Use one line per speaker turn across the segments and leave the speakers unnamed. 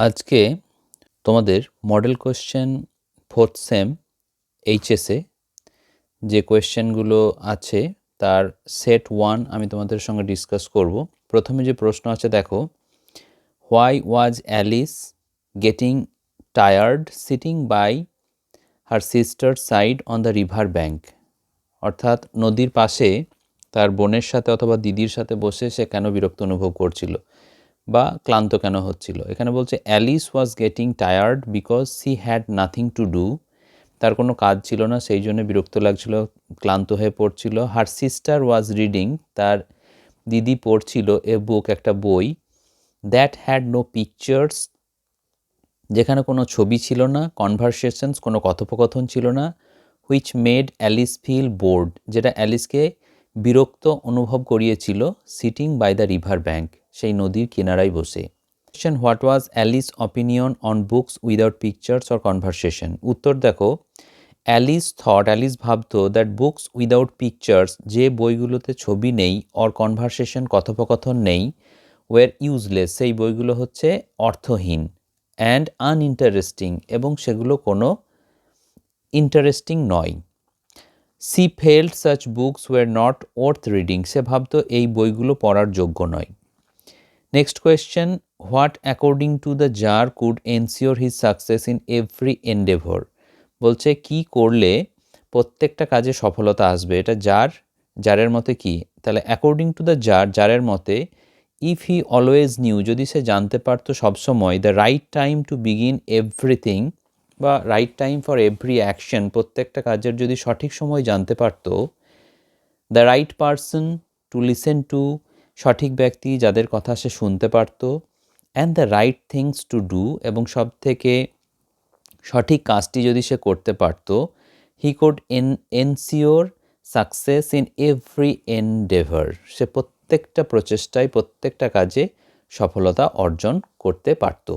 আজকে তোমাদের model question 4th same এইচএসে যে কোয়েশ্চেনগুলো আছে তার সেট 1 আমি তোমাদের সঙ্গে ডিসকাস করব। প্রথমে যে প্রশ্ন আছে দেখো, why was Alice getting tired sitting by her sister side on the river bank? অর্থাৎ নদীর পাশে তার বোনের সাথে অথবা দিদির সাথে বসে সে কেন বিরক্ত অনুভব করছিল বা ক্লান্ত কেন হচ্ছিল। এখানে বলছে Alice was getting tired because she had nothing to do, তার কোনো কাজ ছিল না সেই জন্য বিরক্ত লাগছিল, ক্লান্ত হয়ে পড়ছিল। হার সিস্টার ওয়াজ রিডিং, তার দিদি পড়ছিল এ বুক, একটা বই, দ্যাট হ্যাড নো পিকচার্স, যেখানে কোনো ছবি ছিল না, কনভারসেশনস, কোনো কথোপকথন ছিল না, which made Alice feel bored, যেটা অ্যালিসকে বিরক্ত অনুভব করিয়েছিল, sitting by the river bank, সেই নদীর কিনারায় বসে। Question, what was Alice opinion on books without pictures or conversation? উত্তর দেখো, অ্যালিস ভাবতো দ্যাট বুকস উইদাউট পিকচার্স, যে বইগুলোতে ছবি নেই, অর কনভারসেশন, কথোপকথন নেই, ওয়ার ইউজলেস, সেই বইগুলো হচ্ছে অর্থহীন, অ্যান্ড আনইন্টারেস্টিং, এবং সেগুলো কোনো ইন্টারেস্টিং নয়। She felt such books were not worth reading, সে ভাবতো এই বইগুলো পড়ার যোগ্য নয়। Next question, what according to the tsar could ensure his success in every endeavour? বলছে কি করলে প্রত্যেকটা কাজে সফলতা আসবে, এটা জারের মতে কি? তাহলে অ্যাকর্ডিং টু দ্য জারের মতে, ইফ হি অলওয়েজ নিউ, যদি সে জানতে পারতো সবসময়, the right time to begin everything, বা right time for every action, প্রত্যেকটা কাজের যদি সঠিক সময় জানতে পারতো, the right person to listen to, সঠিক ব্যক্তি যাদের কথা সে শুনতে পারত, and the right things to do, এবং সব থেকে সঠিক কাজটি যদি সে করতে পারত, he could ensure success in every endeavour, সে প্রত্যেকটা প্রচেষ্টায়, প্রত্যেকটা কাজে সফলতা অর্জন করতে পারত।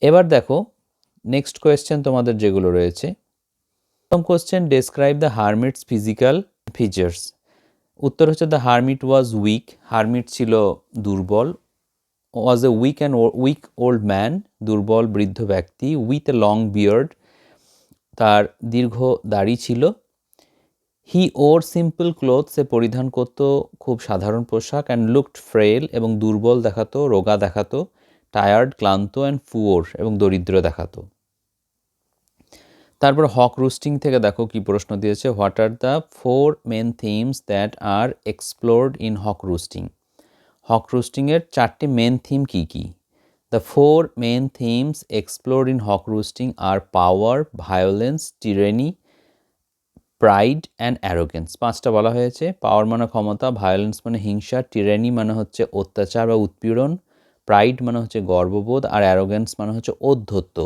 এবার দেখো নেক্সট কোয়েশ্চেন তোমাদের যেগুলো রয়েছে। প্রথম question, describe the hermit's physical features. উত্তর হচ্ছে the hermit was weak, hermit ছিল দুর্বল, was a weak old man, দুর্বল বৃদ্ধ ব্যক্তি, উইথ এ লং বিয়ার্ড, তার দীর্ঘ দাড়ি ছিল, হি ওর সিম্পল ক্লোথ, সে পরিধান করত খুব সাধারণ পোশাক, অ্যান্ড লুকড ফ্রেল, এবং দুর্বল দেখাতো, রোগা দেখাতো, টায়ার্ড ক্লান্ত, অ্যান্ড পুওর, এবং দরিদ্র দেখাতো। তারপর হক রুস্টিং থেকে দেখো কি প্রশ্ন দিয়েছে, what are the 4 main themes that are explored in hawk roosting? Hawk রুস্টিংয়ের 4টি মেন থিম কী কী? The 4 main themes explored in hawk roosting are power, violence, tyranny, pride and arrogance. 5টা বলা হয়েছে। পাওয়ার মানে ক্ষমতা, ভায়োলেন্স মানে হিংসা, টিরেনি মানে হচ্ছে অত্যাচার বা উৎপীড়ন, প্রাইড মানে হচ্ছে গর্ববোধ, আর অ্যারোগেন্স মানে হচ্ছে ঔদ্ধত্য।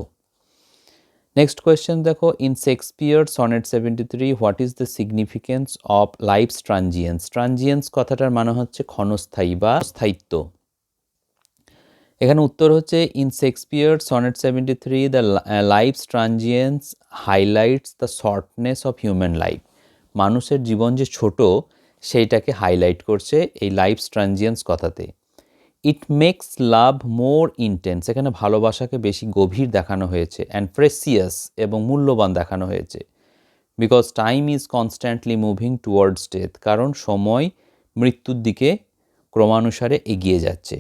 নেক্সট কোয়েশ্চেন দেখো, in Shakespeare sonnet 73, what is the significance of life's transience? Transience কথাটার মানে হচ্ছে ক্ষণস্থায়ী বা স্থায়িত্ব। এখানে উত্তর হচ্ছে, in Shakespeare sonnet 73 the life's transience highlights the shortness of human life. মানুষের জীবন যে ছোট সেইটাকে হাইলাইট করছে এই লাইফস ট্রানজিয়েন্স কথাতে। It makes love more intense, এখানে ভালোবাসাকে বেশি গভীর দেখানো হয়েছে, অ্যান্ড প্রেসিয়াস, এবং মূল্যবান দেখানো হয়েছে। Because time is constantly moving towards death, কারণ সময় মৃত্যুর দিকে ক্রমানুসারে এগিয়ে যাচ্ছে।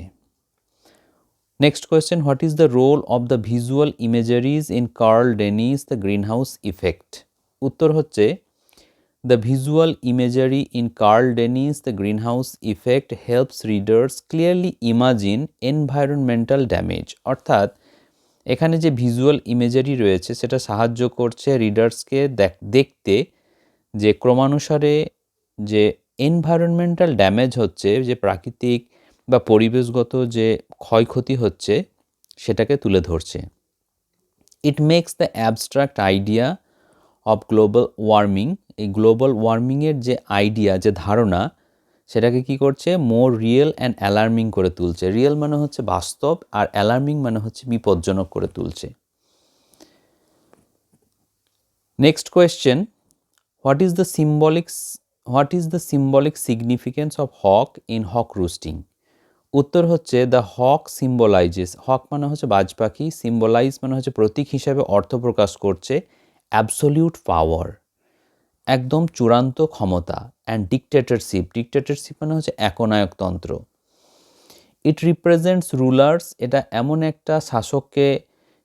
Next question, what is the role of the visual imageries in Carl Dennis the greenhouse effect? উত্তর হচ্ছে, the visual imagery in Carl Dennis the greenhouse effect helps readers clearly imagine environmental damage. অর্থাৎ এখানে যে visual imagery রয়েছে সেটা সাহায্য করছে রিডার্সকে দেখতে যে ক্রমানুসারে যে এনভায়রনমেন্টাল ড্যামেজ হচ্ছে, যে প্রাকৃতিক বা পরিবেশগত যে ক্ষয়ক্ষতি হচ্ছে সেটাকে তুলে ধরছে। It makes the abstract idea of global warming, এই গ্লোবাল ওয়ার্মিংয়ের যে আইডিয়া, যে ধারণা, সেটাকে কি করছে, মোর রিয়েল অ্যান্ড অ্যালার্মিং করে তুলছে। রিয়েল মানে হচ্ছে বাস্তব, আর অ্যালার্মিং মানে হচ্ছে বিপজ্জনক করে তুলছে। Next question, what is the symbolic significance of hawk in hawk roosting? উত্তর হচ্ছে দ্য হক সিম্বলাইজেস, হক মানে হচ্ছে বাজ পাখি, সিম্বলাইজ মানে হচ্ছে প্রতীক হিসাবে অর্থ প্রকাশ করছে অ্যাবসোলিউট পাওয়ার, একদম চূড়ান্ত ক্ষমতা, অ্যান্ড ডিকটেটরশিপ, ডিকটেটরশিপ মানে হচ্ছে একনায়কতন্ত্র। ইট রিপ্রেজেন্টস রুলার্স, এটা এমন একটা শাসককে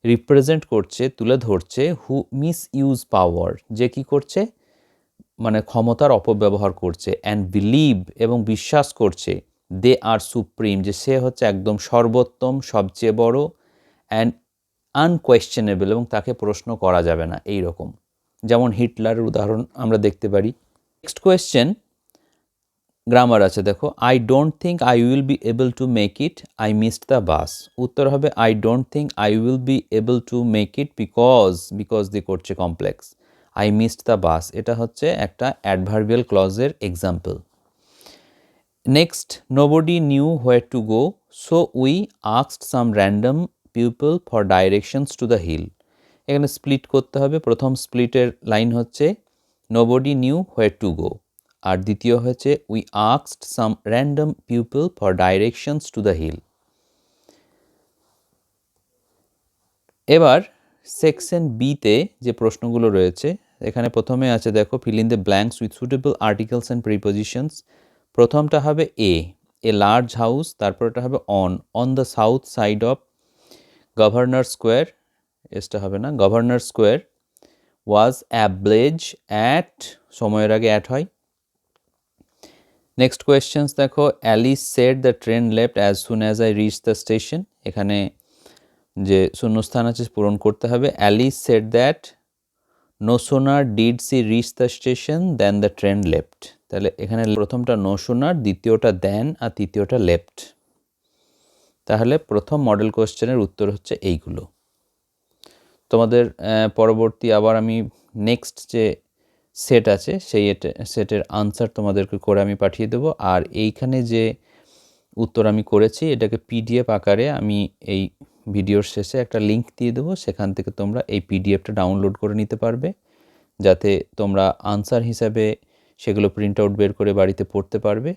রিপ্রেজেন্ট করছে, তুলে ধরছে, হু মিস ইউজ পাওয়ার, যে কি করছে মানে ক্ষমতার অপব্যবহার করছে, অ্যান্ড বিলিভ এবং বিশ্বাস করছে, দে আর সুপ্রিম, যে সে হচ্ছে একদম সর্বোত্তম, সবচেয়ে বড়, অ্যান্ড আনকোয়েশ্চেনেবল, এবং তাকে প্রশ্ন করা যাবে না, এই রকম। যেমন হিটলারের উদাহরণ আমরা দেখতে পারি। নেক্সট কোয়েশ্চেন, গ্রামার আছে দেখো, I don't think I will be able to make it, I missed the bus. উত্তর হবে I don't think I will be able to make it because দিয়ে করছে complex, I missed the bus, এটা হচ্ছে একটা adverbial ক্লজের example. Next, nobody knew where to go, so we asked some random people for directions to the hill. এখানে split করতে হবে। প্রথম স্প্লিটের লাইন হচ্ছে nobody knew where to go, আর দ্বিতীয় হচ্ছে we asked some random people for directions to the hill. এবার সেকশন বিতে যে প্রশ্নগুলো রয়েছে, এখানে প্রথমে আছে দেখো, fill in the blanks with suitable articles and prepositions. প্রথমটা হবে এ লার্জ হাউস, তারপরটা হবে on the south side of Governor Square, এসটা হবে না, Governor Square was ablaze at, সময়ের আগে অ্যাট হয়। নেক্সট কোয়েশ্চেন্স দেখো, Alice said the train left as soon as I reach the station. এখানে যে শূন্যস্থান আছে পূরণ করতে হবে। Alice said that no sooner did she reach the station then the train left. তাহলে এখানে প্রথমটা নো সোনার, দ্বিতীয়টা দেন, আর তৃতীয়টা লেফট। তাহলে প্রথম মডেল কোয়েশ্চেনের উত্তর হচ্ছে এইগুলো। তোমাদের পরবর্তী আবার আমি নেক্সট যে সেট আছে সেই সেটের আনসার তোমাদেরকে করে আমি পাঠিয়ে দেবো। আর এইখানে যে উত্তর আমি করেছি এটাকে পিডিএফ আকারে আমি এই ভিডিওর শেষে একটা লিঙ্ক দিয়ে দেবো, সেখান থেকে তোমরা এই পিডিএফটা ডাউনলোড করে নিতে পারবে, যাতে তোমরা আনসার হিসাবে সেগুলো প্রিন্ট আউট বের করে বাড়িতে পড়তে পারবে।